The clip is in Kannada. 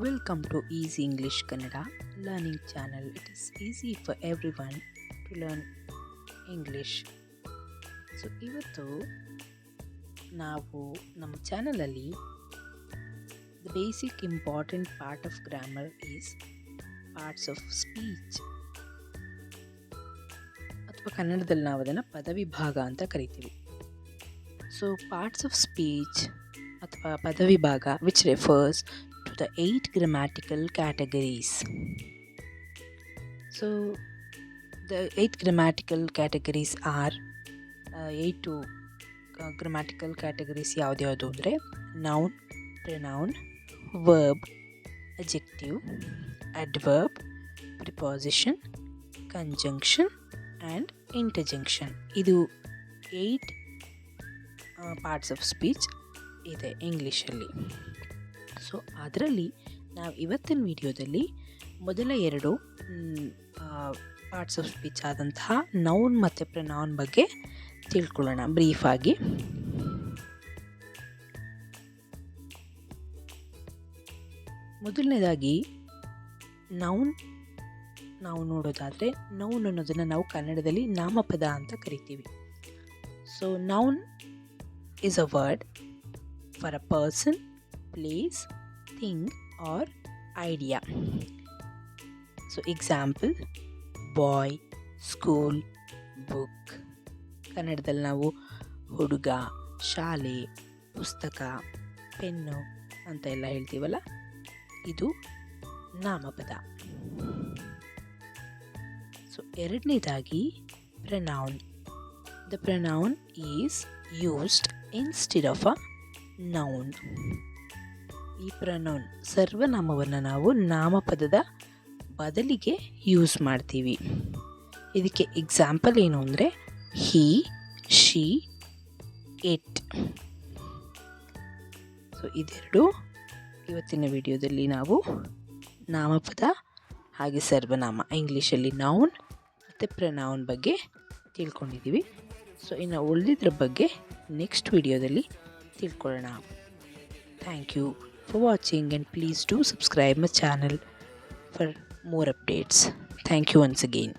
Welcome to Easy English Kannada learning channel. It is easy for everyone to learn English. So ಇವತ್ತು ನಾವು ನಮ್ಮ ಚಾನಲಲ್ಲಿ the basic important part of grammar is parts of speech, ಅಥವಾ ಕನ್ನಡದಲ್ಲಿ ನಾವು ಅದನ್ನು ಪದವಿಭಾಗ ಅಂತ ಕರಿತೀವಿ. ಸೊ ಪಾರ್ಟ್ಸ್ ಆಫ್ ಸ್ಪೀಚ್ ಅಥವಾ ಪದವಿಭಾಗ which refers to the 8 grammatical categories. So the 8 grammatical categories are 8 grammatical categories ಯಾವ್ದು ಅಂದರೆ noun, pronoun, verb, adjective, adverb, preposition, conjunction and interjunction. ಇದು 8 parts of speech ಇದೆ ಇಂಗ್ಲೀಷಲ್ಲಿ. ಸೊ ಅದರಲ್ಲಿ ನಾವು ಇವತ್ತಿನ ವಿಡಿಯೋದಲ್ಲಿ ಮೊದಲ 2 ಪಾರ್ಟ್ಸ್ ಆಫ್ ಸ್ಪೀಚ್ ಆದಂತಹ ನೌನ್ ಮತ್ತು ಪ್ರನೌನ್ ಬಗ್ಗೆ ತಿಳ್ಕೊಳ್ಳೋಣ ಬ್ರೀಫಾಗಿ. ಮೊದಲನೇದಾಗಿ ನೌನ್ ನಾವು ನೋಡೋದಾದರೆ, ನೌನ್ ಅನ್ನೋದನ್ನು ನಾವು ಕನ್ನಡದಲ್ಲಿ ನಾಮಪದ ಅಂತ ಕರಿತೀವಿ. So noun is a word for a person, place, thing or idea. So example, boy, school, book. ಕನ್ನಡದಲ್ಲಿ ನಾವು ಹುಡುಗ, ಶಾಲೆ, ಪುಸ್ತಕ, ಪೆನ್ನು ಅಂತ ಎಲ್ಲ ಹೇಳ್ತೀವಲ್ಲ, ಇದು ನಾಮಪದ. ಸೊ ಎರಡನೇದಾಗಿ pronoun. The pronoun is used instead of a noun. ಈ ಪ್ರನೌನ್ ಸರ್ವನಾಮವನ್ನು ನಾವು ನಾಮಪದದ ಬದಲಿಗೆ ಯೂಸ್ ಮಾಡ್ತೀವಿ. ಇದಕ್ಕೆ ಎಕ್ಸಾಂಪಲ್ ಏನು ಅಂದರೆ ಹಿ, ಶಿ, ಇಟ್. ಸೊ ಇದೆರಡು ಇವತ್ತಿನ ವಿಡಿಯೋದಲ್ಲಿ ನಾವು ನಾಮಪದ ಹಾಗೆ ಸರ್ವನಾಮ, ಇಂಗ್ಲೀಷಲ್ಲಿ ನೌನ್ ಮತ್ತು ಪ್ರನೌನ್ ಬಗ್ಗೆ ತಿಳ್ಕೊಂಡಿದ್ದೀವಿ. ಸೊ ಇನ್ನು ಉಳಿದಿದ್ರ ಬಗ್ಗೆ ನೆಕ್ಸ್ಟ್ ವಿಡಿಯೋದಲ್ಲಿ ತಿಳ್ಕೊಳ್ಳೋಣ. Thank you for watching and please do subscribe my channel for more updates. Thank you once again.